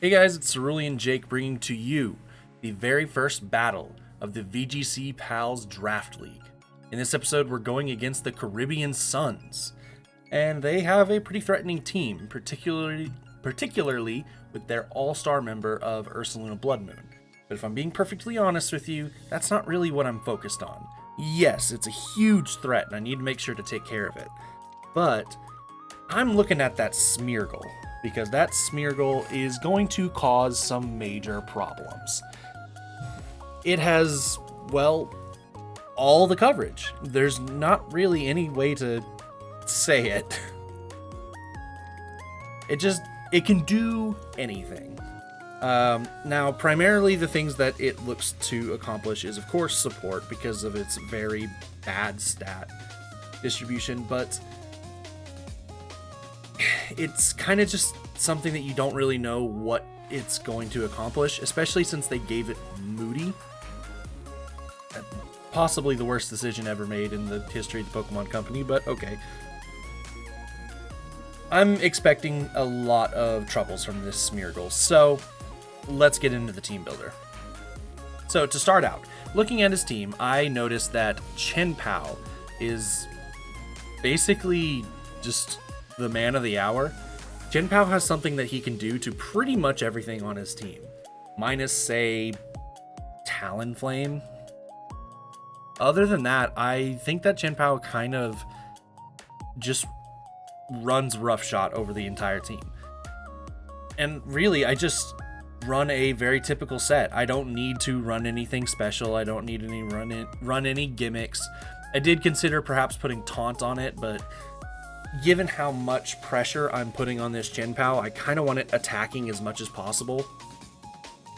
Hey guys, it's Cerulean Jake bringing to you the very first battle of the VGC Pals Draft League. In this episode, we're going against the Caribbean Suns, and they have a pretty threatening team, particularly with their all-star member of Ursaluna Bloodmoon. But if I'm being perfectly honest with you, that's not really what I'm focused on. Yes, it's a huge threat, and I need to make sure to take care of it. But I'm looking at that Smeargle, because that Smeargle is going to cause some major problems. It has, well, all the coverage. There's not really any way to say it. It can do anything. Now, primarily the things that it looks to accomplish is, of course, support because of its very bad stat distribution, but it's kind of just something that you don't really know what it's going to accomplish, especially since they gave it Moody. Possibly the worst decision ever made in the history of the Pokemon Company, but okay. I'm expecting a lot of troubles from this Smeargle, so let's get into the team builder. So to start out, looking at his team, I noticed that Chien-Pao is basically just the man of the hour. Chien-Pao has something that he can do to pretty much everything on his team, minus, say, Talonflame. Other than that, I think that Chien-Pao kind of just runs roughshod over the entire team. And really, I just run a very typical set. I don't need to run anything special. I don't need any run any gimmicks. I did consider perhaps putting Taunt on it, but given how much pressure I'm putting on this Chien-Pao, I kind of want it attacking as much as possible.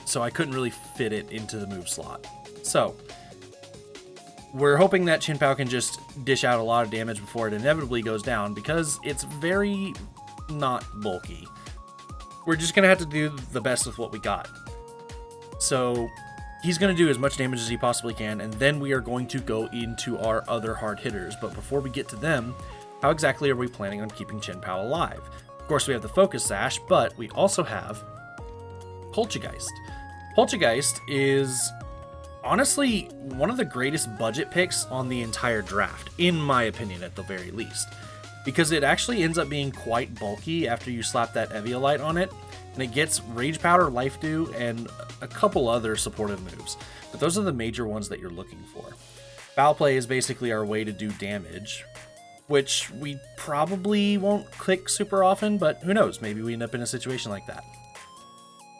So I couldn't really fit it into the move slot. So we're hoping that Chien-Pao can just dish out a lot of damage before it inevitably goes down because it's very not bulky. We're just going to have to do the best with what we got. So he's going to do as much damage as he possibly can, and then we are going to go into our other hard hitters. But before we get to them, how exactly are we planning on keeping Chien-Pao alive? Of course, we have the Focus Sash, but we also have Poltergeist. Poltergeist is honestly one of the greatest budget picks on the entire draft, in my opinion at the very least, because it actually ends up being quite bulky after you slap that Eviolite on it, and it gets Rage Powder, Life Dew, and a couple other supportive moves. But those are the major ones that you're looking for. Foul Play is basically our way to do damage, which we probably won't click super often, but who knows, maybe we end up in a situation like that.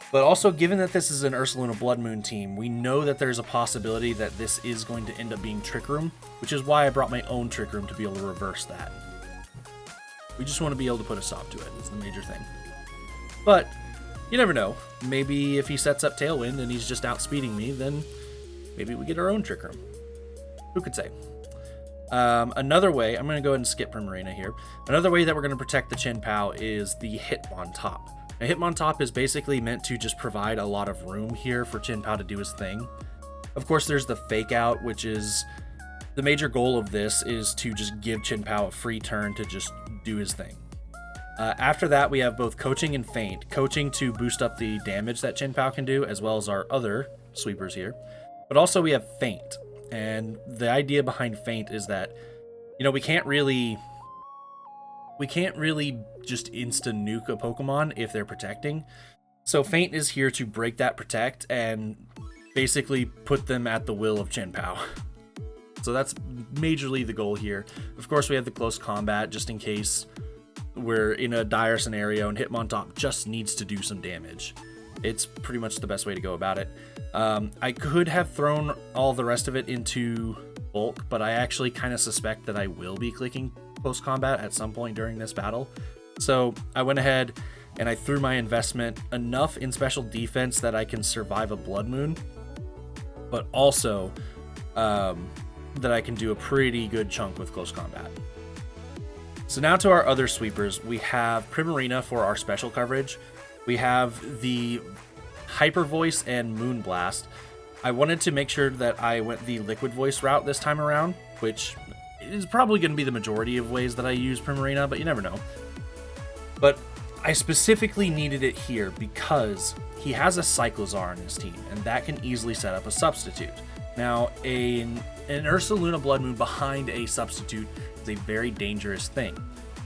But also, given that this is an Ursaluna Bloodmoon team, we know that there's a possibility that this is going to end up being Trick Room, which is why I brought my own Trick Room to be able to reverse that. We just want to be able to put a stop to it, is the major thing. But you never know. Maybe if he sets up Tailwind and he's just outspeeding me, then maybe we get our own Trick Room. Who could say? Another way, I'm going to go ahead and skip Primarina here. Another way that we're going to protect the Chien-Pao is the Hitmontop. Now, Hitmontop is basically meant to just provide a lot of room here for Chien-Pao to do his thing. Of course, there's the Fake Out, which is the major goal of this is to just give Chien-Pao a free turn to just do his thing. After that, we have both Coaching and Feint. Coaching to boost up the damage that Chien-Pao can do, as well as our other sweepers here. But also we have Feint. And the idea behind Feint is that, we can't really just insta-nuke a Pokemon if they're protecting. So Feint is here to break that protect and basically put them at the will of Chien-Pao. So that's majorly the goal here. Of course, we have the Close Combat just in case we're in a dire scenario and Hitmontop just needs to do some damage. It's pretty much the best way to go about it. I could have thrown all the rest of it into bulk, but I actually kind of suspect that I will be clicking Close Combat at some point during this battle. So I went ahead and I threw my investment enough in special defense that I can survive a Blood Moon, but also that I can do a pretty good chunk with Close Combat. So now to our other sweepers, we have Primarina for our special coverage. We have the Hyper Voice and Moonblast. I wanted to make sure that I went the Liquid Voice route this time around, which is probably going to be the majority of ways that I use Primarina, but you never know. But I specifically needed it here because he has a Cyclozar on his team, and that can easily set up a substitute. Now, an Ursaluna Blood Moon behind a substitute is a very dangerous thing,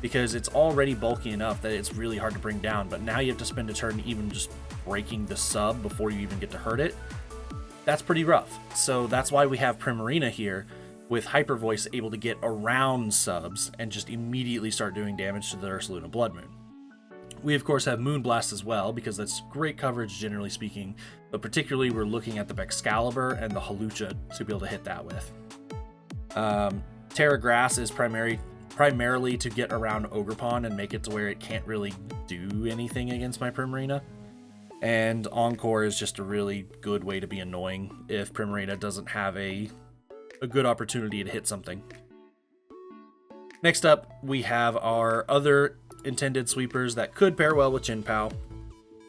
because it's already bulky enough that it's really hard to bring down, but now you have to spend a turn even just breaking the sub before you even get to hurt it. That's pretty rough. So that's why we have Primarina here, with Hyper Voice able to get around subs and just immediately start doing damage to the Ursaluna Blood Moon. We, of course, have Moonblast as well, because that's great coverage, generally speaking, but particularly we're looking at the Excalibur and the Halucha to be able to hit that with. Terra Grass is primarily to get around Ogerpon and make it to where it can't really do anything against my Primarina. And Encore is just a really good way to be annoying if Primarina doesn't have a good opportunity to hit something. Next up, we have our other intended sweepers that could pair well with Chien-Pao.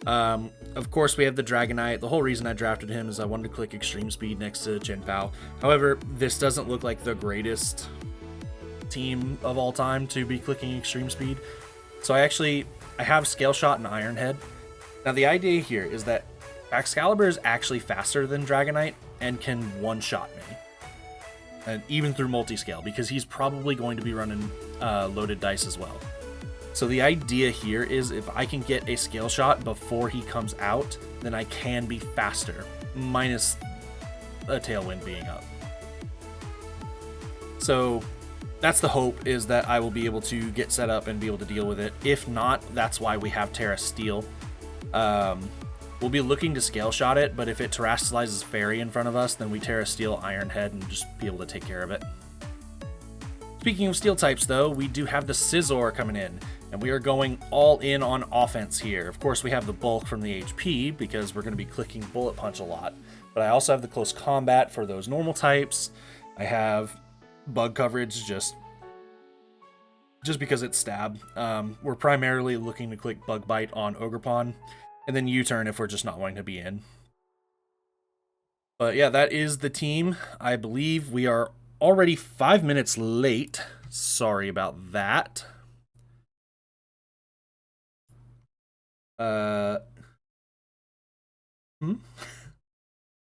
Of course, we have the Dragonite. The whole reason I drafted him is I wanted to click Extreme Speed next to Chien-Pao. However, this doesn't look like the greatest team of all time to be clicking Extreme Speed. So I have Scale Shot and Iron Head. Now, the idea here is that Excalibur is actually faster than Dragonite and can one-shot me. And even through multi-scale, because he's probably going to be running loaded dice as well. So the idea here is if I can get a Scale Shot before he comes out, then I can be faster, minus a Tailwind being up. So that's the hope, is that I will be able to get set up and be able to deal with it. If not, that's why we have Terra Steel. We'll be looking to Scale Shot it, but if it Terastallizes Fairy in front of us, then we Terra Steel Iron Head and just be able to take care of it. Speaking of Steel types, though, we do have the Scizor coming in, and we are going all in on offense here. Of course, we have the bulk from the HP, because we're going to be clicking Bullet Punch a lot, but I also have the Close Combat for those normal types. I have Bug Coverage just because it's Stab. We're primarily looking to click Bug Bite on Ogerpon, and then U-Turn if we're just not wanting to be in. But yeah, that is the team. I believe we are already 5 minutes late. Sorry about that.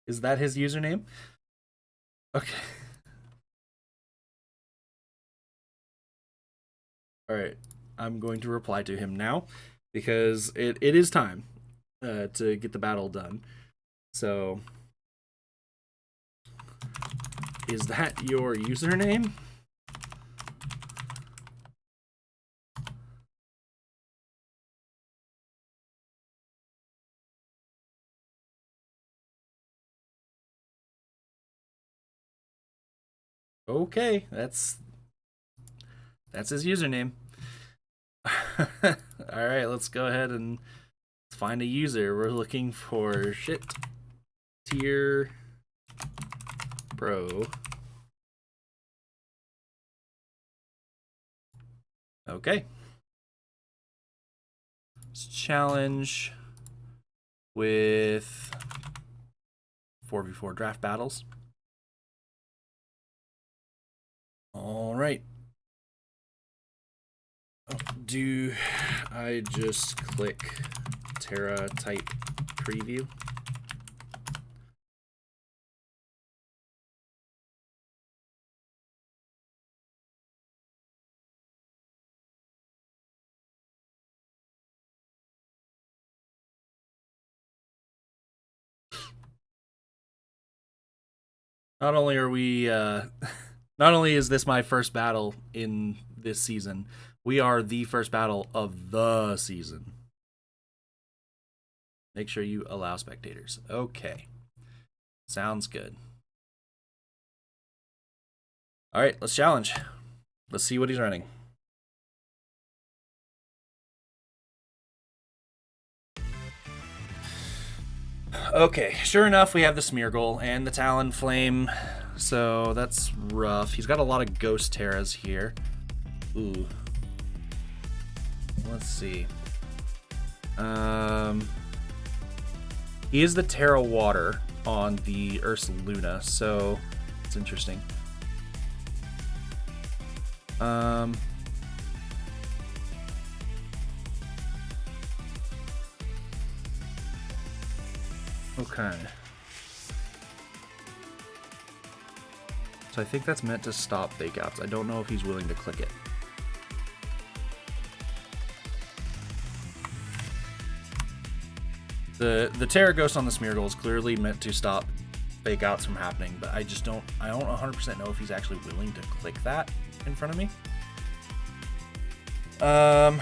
Is that his username? Okay. Alright, I'm going to reply to him now, because it is time to get the battle done. So, is that your username? Okay, that's his username. Alright, let's go ahead and find a user. We're looking for Shit Tier Pro. Okay. Let's challenge with 4v4 draft battles. All right. Do I just click Terra type preview? Not only are we not only is this my first battle in this season, we are the first battle of the season. Make sure you allow spectators. Okay. Sounds good. All right, let's challenge. Let's see what he's running. Okay, sure enough, we have the Smeargle and the Talonflame, so that's rough. He's got a lot of Ghost Terras here. Ooh. Let's see. He is the Terra Water on the Ursaluna, so it's interesting. Okay. So I think that's meant to stop fake outs. I don't know if he's willing to click it. The Terra Ghost on the Smeargle is clearly meant to stop fake outs from happening, but I don't 100% know if he's actually willing to click that in front of me. I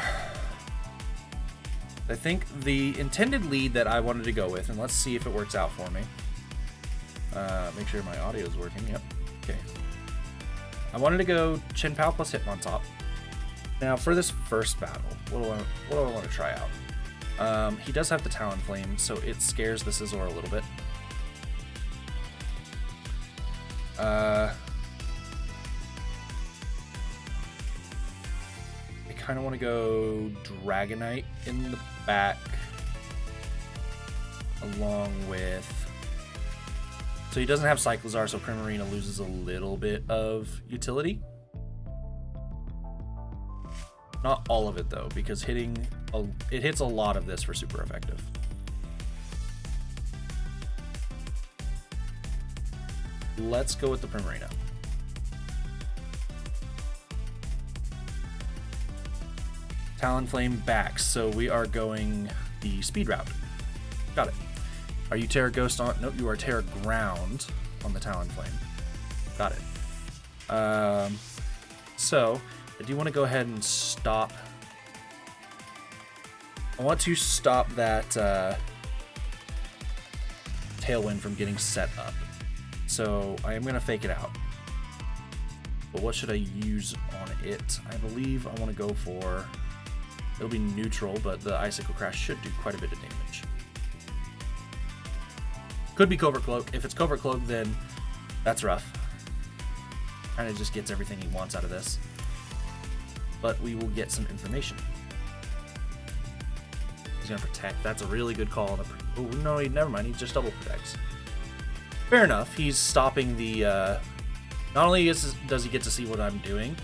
think the intended lead that I wanted to go with, and let's see if it works out for me. Make sure my audio is working. Yep. Okay. I wanted to go Chien-Pao plus Hitmontop. Now for this first battle, what do I want to try out? He does have the Talonflame, so it scares the Scizor a little bit. I kind of want to go Dragonite in the back, along with... So he doesn't have Cyclizar, so Primarina loses a little bit of utility. Not all of it though, because it hits a lot of this for super effective. Let's go with the Primarina. Talonflame back, so we are going the speed route. Got it. Are you Terra Ghost on? Nope, you are Terra Ground on the Talonflame. Got it. So I do want to go ahead and stop. I want to stop that Tailwind from getting set up. So I am going to fake it out. But what should I use on it? I believe I want to go for... It'll be neutral, but the Icicle Crash should do quite a bit of damage. Could be Covert Cloak. If it's Covert Cloak, then that's rough. Kind of just gets everything he wants out of this. But we will get some information. He's going to protect. That's a really good call. Oh, no, never mind. He just double protects. Fair enough. He's stopping the... not only does he get to see what I'm doing,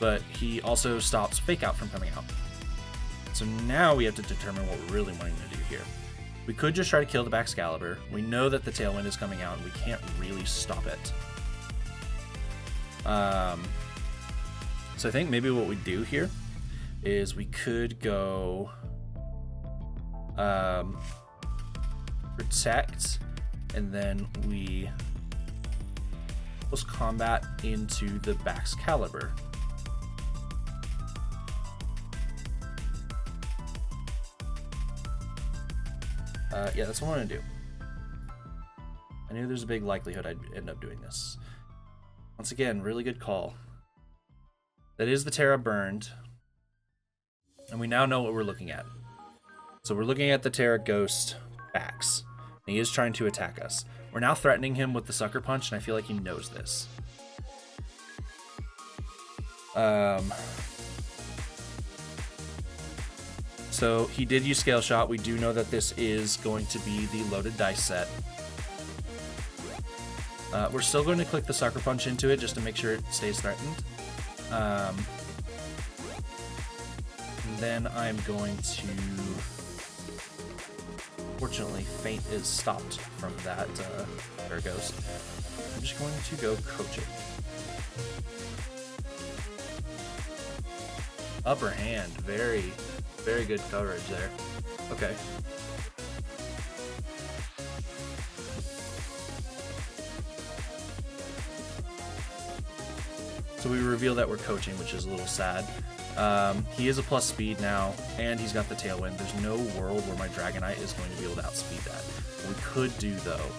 but he also stops Fake Out from coming out. So now we have to determine what we're really wanting to do here. We could just try to kill the Baxcalibur. We know that the Tailwind is coming out, and we can't really stop it. So I think maybe what we do here is we could go protect, and then we post combat into the Baxcalibur. Yeah, that's what I'm gonna do. I knew there's a big likelihood I'd end up doing this. Once again, really good call. That is the Terra burned. And we now know what we're looking at. So we're looking at the Terra Ghost Bax. And he is trying to attack us. We're now threatening him with the Sucker Punch, and I feel like he knows this. So he did use Scale Shot. We do know that this is going to be the loaded dice set. We're still going to click the Sucker Punch into it just to make sure it stays threatened. And then I'm going to... Fortunately, Feint is stopped from that Terra Ghost. I'm just going to go Coach it. Upper hand, very good coverage there. Okay. So we reveal that we're coaching, which is a little sad. He is a plus speed now, and he's got the Tailwind. There's no world where my Dragonite is going to be able to outspeed that. What we could do, though,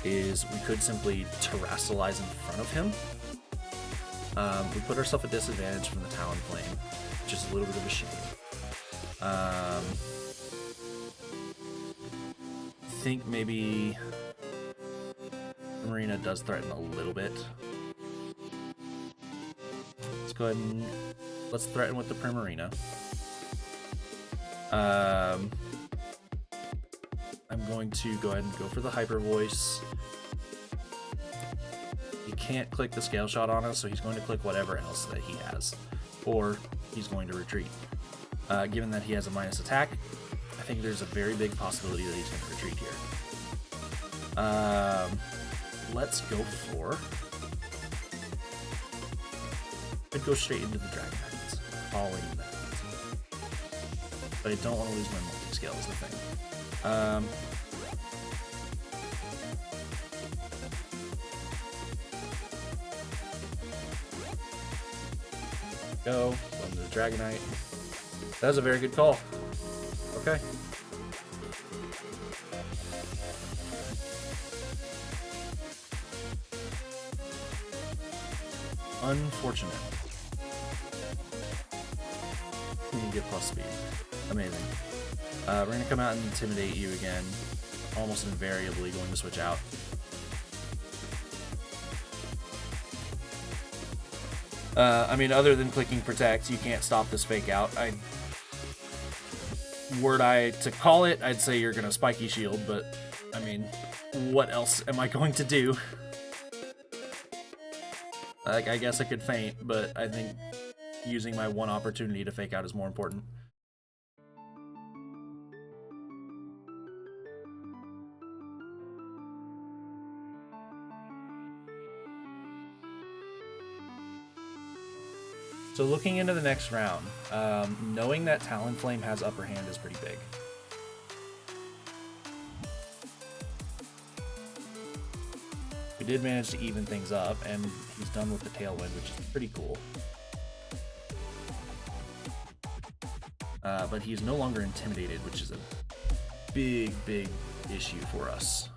is we could simply Terrastalize in front of him. We put ourselves at disadvantage from the Talonflame, which is a little bit of a shame. I think maybe Marina does threaten a little bit. Let's go ahead and let's threaten with the Primarina. I'm going to go ahead and go for the Hyper Voice. He can't click the Scale Shot on us, so he's going to click whatever else that he has, or he's going to retreat. Given that he has a minus attack, I think there's a very big possibility that he's going to retreat here. Let's go for... I'd go straight into the Dragonite, following that. But I don't want to lose my multi-scale is the thing. Go into the Dragonite. That was a very good call. Okay. Unfortunate. You get plus speed. Amazing. We're going to come out and intimidate you again. Almost invariably going to switch out. I mean, other than clicking protect, you can't stop this fake out. Were I to call it, I'd say you're going to spiky shield, but I mean, what else am I going to do? Like, I guess I could feint, but I think using my one opportunity to fake out is more important. So looking into the next round, knowing that Talonflame has upper hand is pretty big. We did manage to even things up, and he's done with the Tailwind, which is pretty cool. But he's no longer intimidated, which is a big, big issue for us.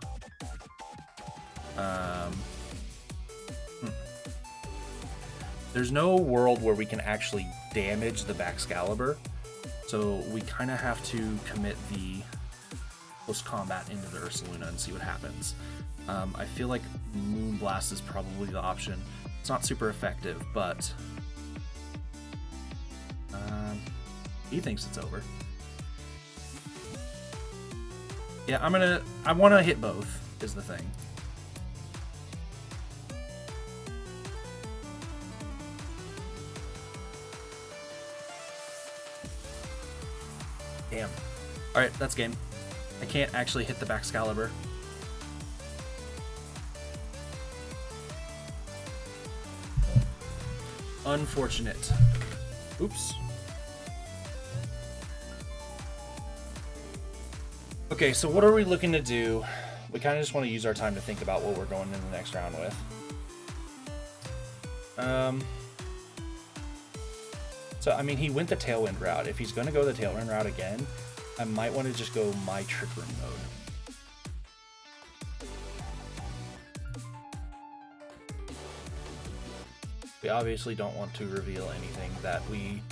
There's no world where we can actually damage the Baxcalibur, so we kind of have to commit the post-combat into the Ursaluna and see what happens. I feel like Moonblast is probably the option. It's not super effective, but he thinks it's over. Yeah, I want to hit both, is the thing. Damn. Alright, that's game. I can't actually hit the Baxcalibur. Unfortunate. Oops. Okay, so what are we looking to do? We kind of just want to use our time to think about what we're going in the next round with. So, I mean, he went the Tailwind route. If he's going to go the Tailwind route again, I might want to just go my Trick Room mode. We obviously don't want to reveal anything that we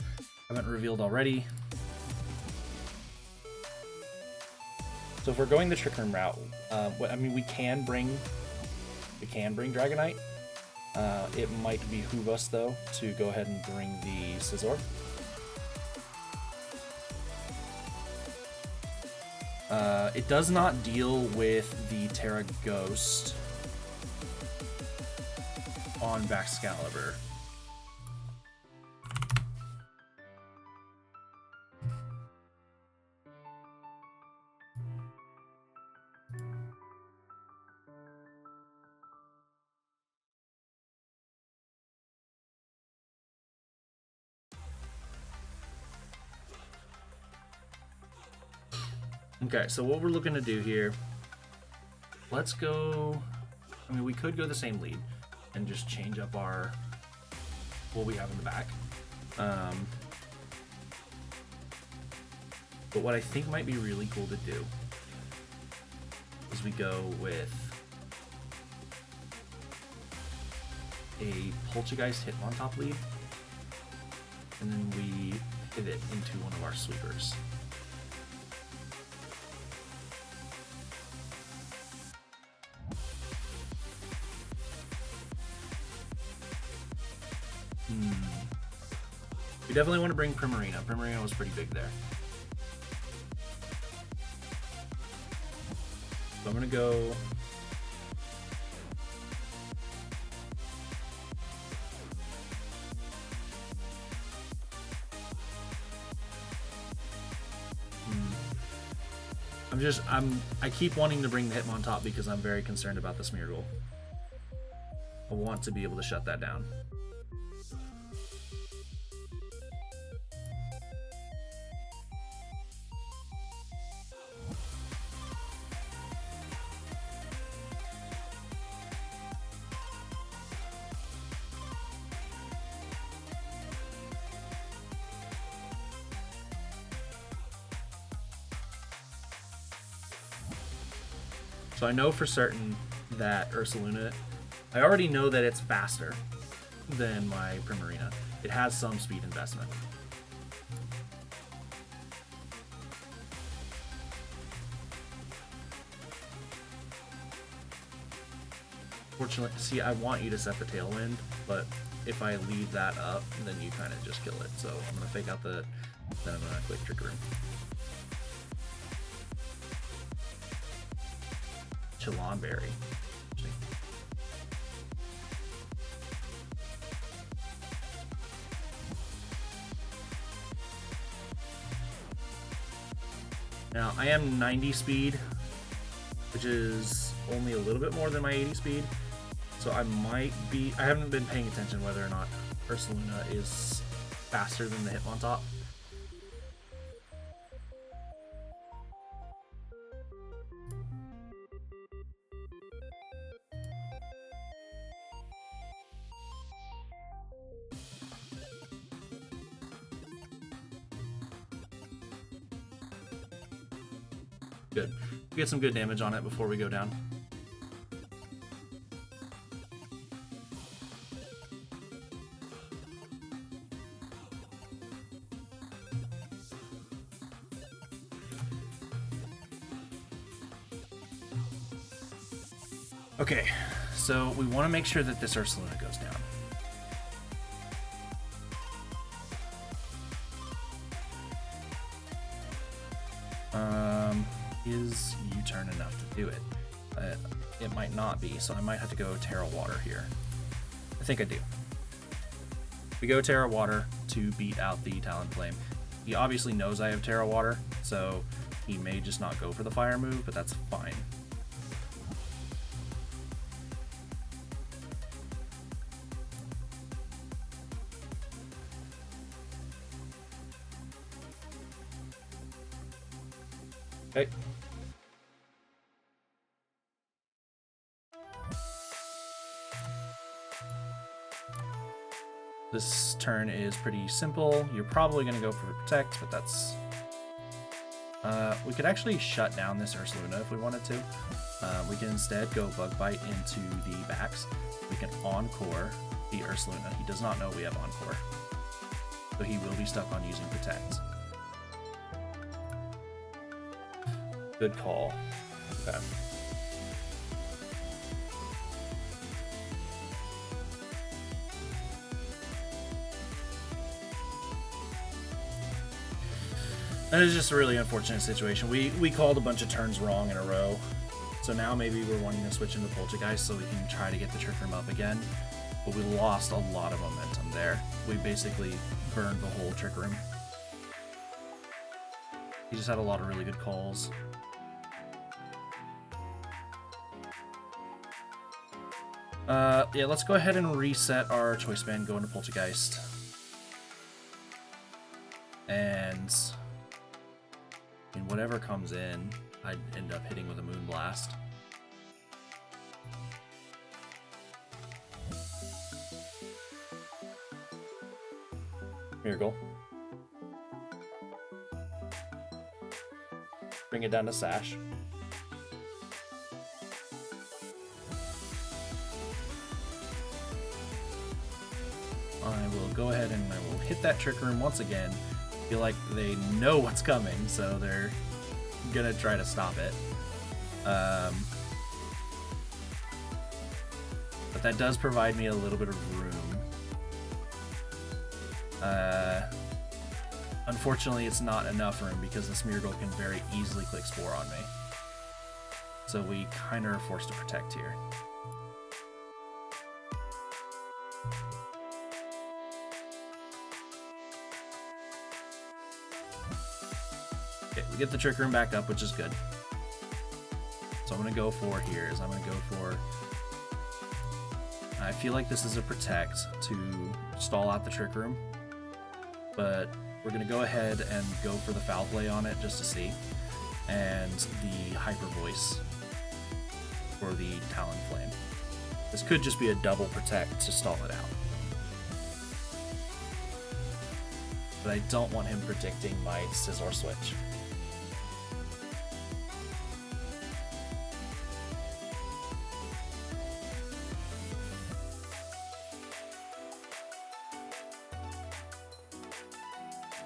haven't revealed already. So if we're going the Trick Room route, I mean, we can bring Dragonite. It might behoove us, though, to go ahead and bring the Scizor. It does not deal with the Terra Ghost on Baxcalibur. Okay, so what we're looking to do here, let's go, I mean, we could go the same lead and just change up what we have in the back. But what I think might be really cool to do is we go with a Poltergeist Hitmontop lead, and then we pivot into one of our sweepers. We definitely want to bring Primarina. Primarina was pretty big there. So I'm going to go... I'm I keep wanting to bring the Hitmontop because I'm very concerned about the Smeargle. I want to be able to shut that down. So I know for certain that Ursaluna, I already know that it's faster than my Primarina. It has some speed investment. Fortunately, see, I want you to set the Tailwind, but if I leave that up, then you kind of just kill it. So I'm going to fake out then I'm going to click Trick Room. Chillonberry. Now, I am 90 speed, which is only a little bit more than my 80 speed. So I haven't been paying attention whether or not Ursaluna is faster than the Hitmontop. Good. Get some good damage on it before we go down. Okay, so we want to make sure that this Ursaluna goes down. Is U-turn enough to do it? It might not be, so I might have to go Terra Water here. I think I do. We go Terra Water to beat out the Talonflame. He obviously knows I have Terra Water, so he may just not go for the fire move, but that's fine. Okay. This turn is pretty simple. You're probably going to go for Protect, but that's... we could actually shut down this Ursaluna if we wanted to. We can instead go Bug Bite into the backs. We can Encore the Ursaluna. He does not know we have Encore, so he will be stuck on using Protect. Good call. Okay. That is just a really unfortunate situation. We called a bunch of turns wrong in a row. So now maybe we're wanting to switch into Poltergeist so we can try to get the Trick Room up again. But we lost a lot of momentum there. We basically burned the whole Trick Room. He just had a lot of really good calls. Yeah, let's go ahead and reset our Choice Band, go into Poltergeist. And whatever comes in, I'd end up hitting with a Moonblast. Miracle. Bring it down to Sash. I will go ahead and I will hit that Trick Room once again. Feel like they know what's coming, so they're gonna try to stop it. But that does provide me a little bit of room. Unfortunately, it's not enough room because the Smeargle can very easily click Spore on me. So we kind of are forced to protect here. Okay, we get the Trick Room back up, which is good. So I'm going to go for here is I'm going to go for... I feel like this is a protect to stall out the Trick Room. But we're going to go ahead and go for the Foul Play on it just to see. And the Hyper Voice for the Talonflame. This could just be a double protect to stall it out. But I don't want him predicting my Scizor switch.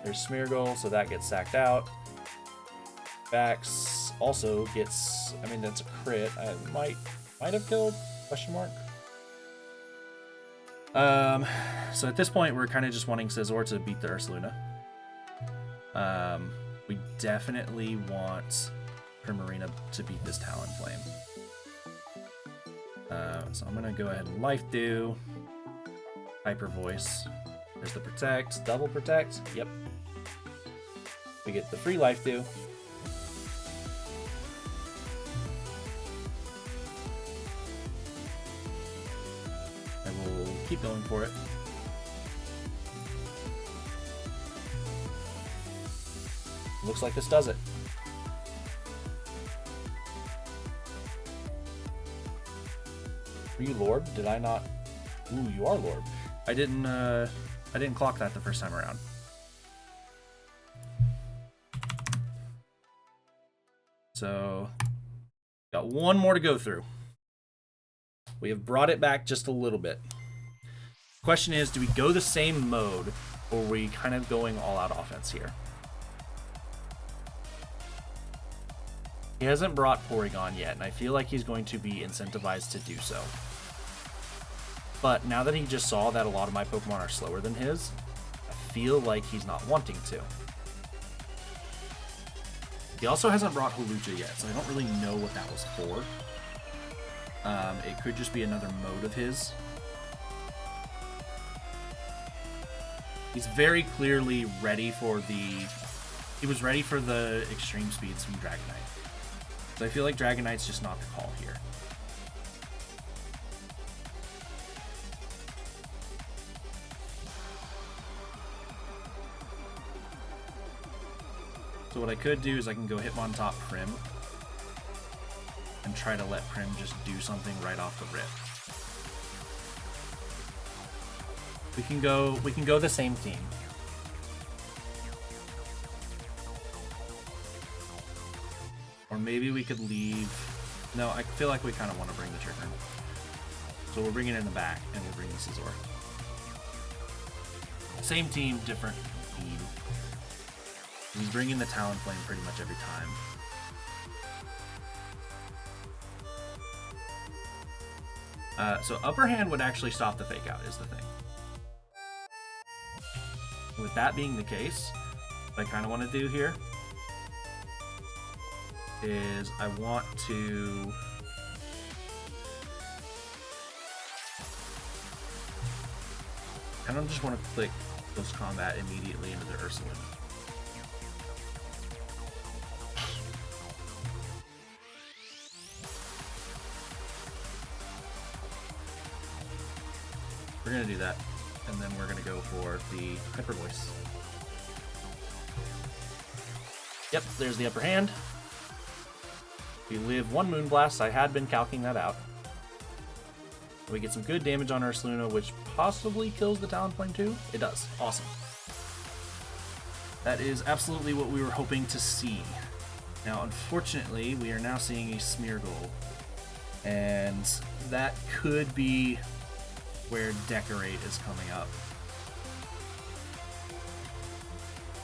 There's Smeargle, so that gets sacked out. Vax also gets, I mean, that's a crit. I might have killed, question mark. So at this point, we're kind of just wanting Scizor to beat the Ursaluna. We definitely want Primarina to beat this Talonflame. So I'm gonna go ahead and Life Dew. Hyper Voice. There's the Protect, double Protect, yep. We get the free Life Dew. And we'll keep going for it. Looks like this does it. Are you Lord? Did I not? Ooh, you are Lord. I didn't clock that the first time around. So, got one more to go through. We have brought it back just a little bit. Question is, do we go the same mode, or are we kind of going all-out offense here? He hasn't brought Porygon yet, and I feel like he's going to be incentivized to do so. But now that he just saw that a lot of my Pokemon are slower than his, I feel like he's not wanting to. He also hasn't brought Hawlucha yet, so I don't really know what that was for. It could just be another mode of his. He's very clearly ready for the... He was ready for the extreme speeds from Dragonite. So I feel like Dragonite's just not the call here. So what I could do is I can go Hitmontop Prim and try to let Prim just do something right off the rip. We can go the same team. Or maybe we could leave... No, I feel like we kind of want to bring the Trick Room. So we'll bring it in the back, and we'll bring the Scizor. Same team, different team. He's bringing the Talonflame pretty much every time. So Upper Hand would actually stop the Fake Out, is the thing. With that being the case, what I kind of want to do here is I want to just want to click Close Combat immediately into the Ursaluna. We're going to do that, and then we're going to go for the Hyper Voice. Yep, there's the Upper Hand. We live one Moonblast. I had been calcing that out. We get some good damage on Ursaluna, which possibly kills the Talonflame too. It does. Awesome. That is absolutely what we were hoping to see. Now, unfortunately, we are now seeing a Smeargle, and that could be where Decorate is coming up.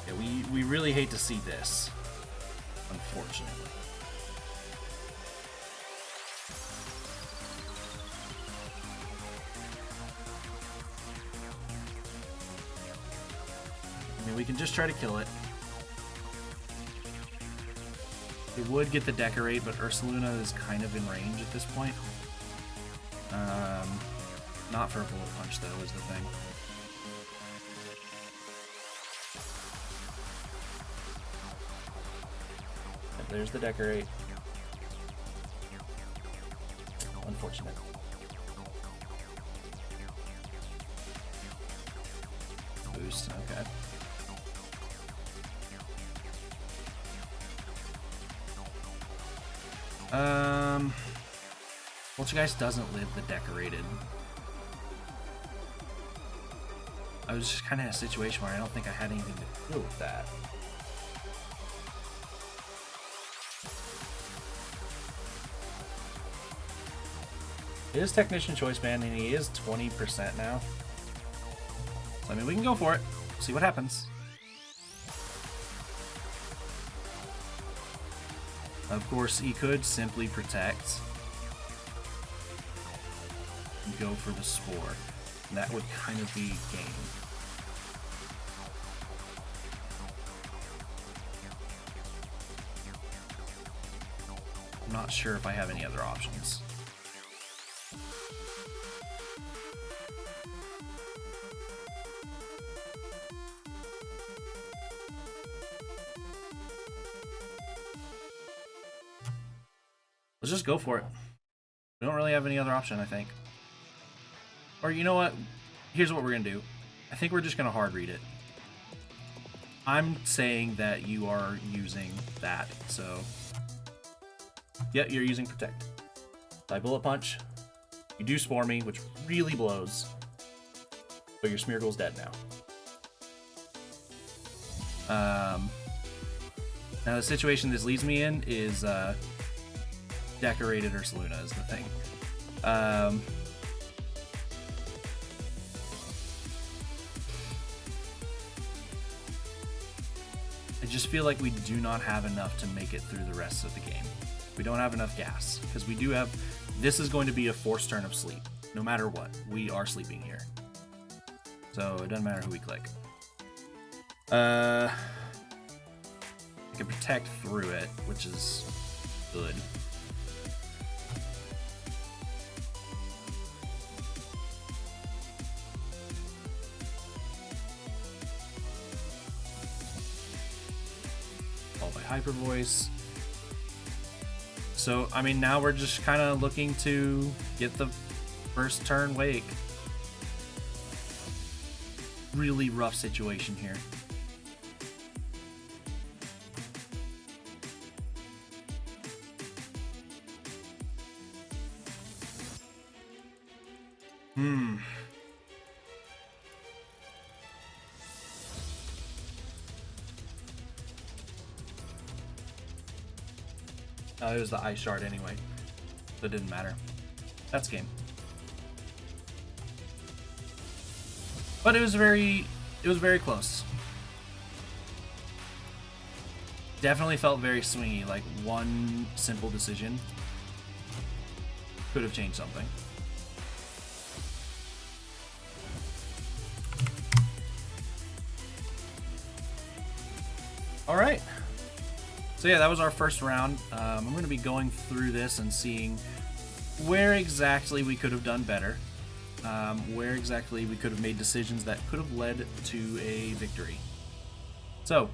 Yeah, we really hate to see this, unfortunately. I mean, we can just try to kill it. It would get the Decorate, but Ursaluna is kind of in range at this point. Not for a Bullet Punch, though, is the thing. And there's the Decorate. unfortunate. Boost, okay. Poltergeist doesn't live the decorated. I was just kind of in a situation where I don't think I had anything to deal with that. It is Technician Choice Band, and he is 20% now. So, I mean, we can go for it. See what happens. Of course, he could simply protect and go for the Spore. And that would kind of be game. I'm not sure if I have any other options. Let's just go for it. We don't really have any other option, I think. Or you know what? Here's what we're going to do. I think we're just going to hard read it. I'm saying that you are using that, so... Yeah, you're using Protect. So I Bullet Punch. You do Spore me, which really blows. But your Smeargle's dead now. Now the situation this leaves me in is... Decorated Ursaluna is the thing. I just feel like we do not have enough to make it through the rest of the game. We don't have enough gas, because we do have... This is going to be a forced turn of sleep. No matter what, we are sleeping here. So it doesn't matter who we click. I can protect through it, which is good. Hyper Voice. So, I mean, now we're just kind of looking to get the first turn wake. Really rough situation here. It was the Ice Shard anyway, so it didn't matter. That's game. But it was very close. Definitely felt very swingy, like one simple decision could have changed something. All right. So yeah, that was our first round. I'm going to be going through this and seeing where exactly we could have done better, where exactly we could have made decisions that could have led to a victory. So,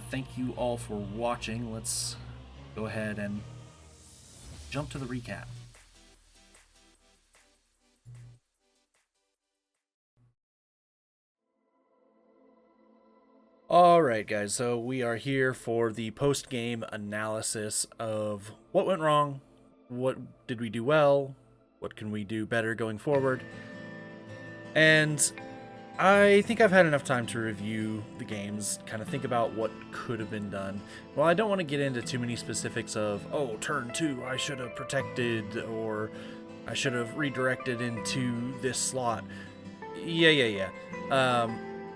thank you all for watching. Let's go ahead and jump to the recap. Alright guys, so we are here for the post-game analysis of what went wrong, what did we do well, what can we do better going forward, and I think I've had enough time to review the games, kind of think about what could have been done. Well, I don't want to get into too many specifics of, oh, turn 2, I should have protected, or I should have redirected into this slot. Yeah.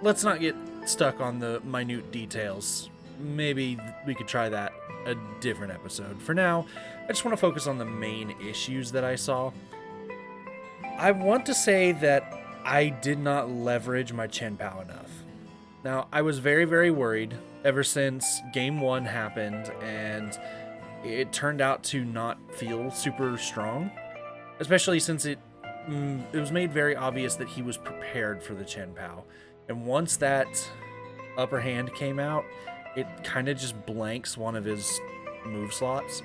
Let's not get stuck on the minute details. Maybe we could try that a different episode. For now, I just want to focus on the main issues that I saw. I want to say that I did not leverage my Chen Pao enough. Now, I was very, very worried ever since Game 1 happened and it turned out to not feel super strong, especially since it was made very obvious that he was prepared for the Chen Pao. And once that upper hand came out, it kind of just blanks one of his move slots.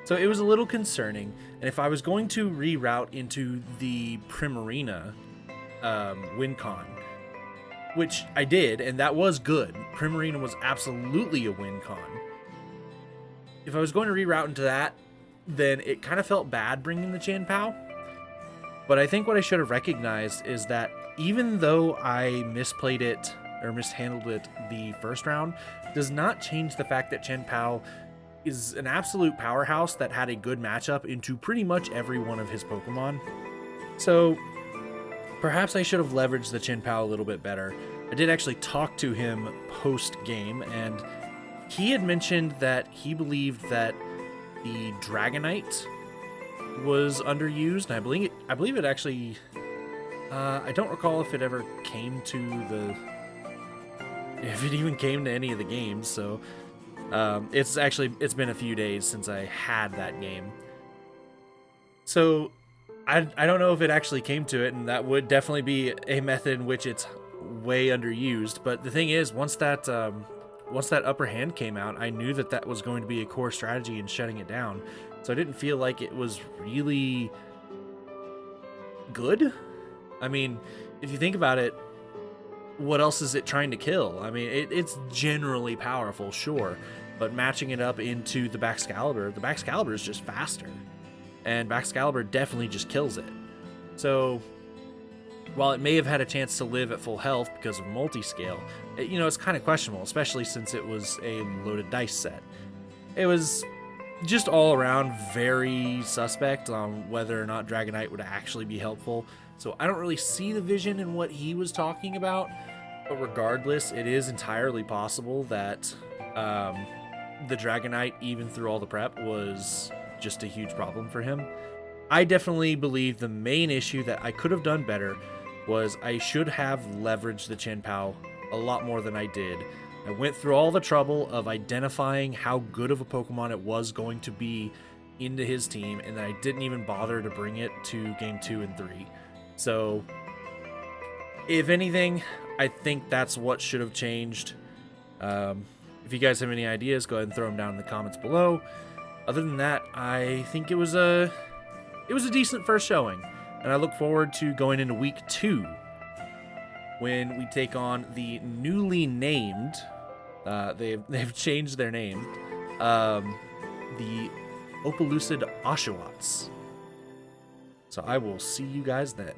So it was a little concerning, and if I was going to reroute into the Primarina win con, which I did, and that was good. Primarina was absolutely a win con. If I was going to reroute into that, then it kind of felt bad bringing the Chien-Pao. But I think what I should have recognized is that even though I misplayed it or mishandled it the first round, does not change the fact that Chien-Pao is an absolute powerhouse that had a good matchup into pretty much every one of his Pokemon. So perhaps I should have leveraged the Chien-Pao a little bit better. I did actually talk to him post-game, and he had mentioned that he believed that the Dragonite was underused, and I believe it actually... I don't recall if it ever came to the... if it even came to any of the games, so... it's been a few days since I had that game. So I don't know if it actually came to it, and that would definitely be a method in which it's way underused. But the thing is, once that upper hand came out, I knew that that was going to be a core strategy in shutting it down. So I didn't feel like it was really good. I mean, if you think about it, what else is it trying to kill? I mean, it's generally powerful, sure, but matching it up into the Baxcalibur is just faster, and Baxcalibur definitely just kills it. So while it may have had a chance to live at full health because of multi-scale, it's kind of questionable, especially since it was a loaded dice set. It was just all around very suspect on whether or not Dragonite would actually be helpful. So I don't really see the vision in what he was talking about, but regardless, it is entirely possible that the Dragonite, even through all the prep, was just a huge problem for him. I definitely believe the main issue that I could have done better was I should have leveraged the Chien-Pao a lot more than I did. I went through all the trouble of identifying how good of a Pokemon it was going to be into his team, and then I didn't even bother to bring it to game 2 and 3. So, if anything, I think that's what should have changed. If you guys have any ideas, go ahead and throw them down in the comments below. Other than that, I think it was a decent first showing, and I look forward to going into week 2 when we take on the newly named. They've changed their name. The Opelucid Oshawotts. So I will see you guys then.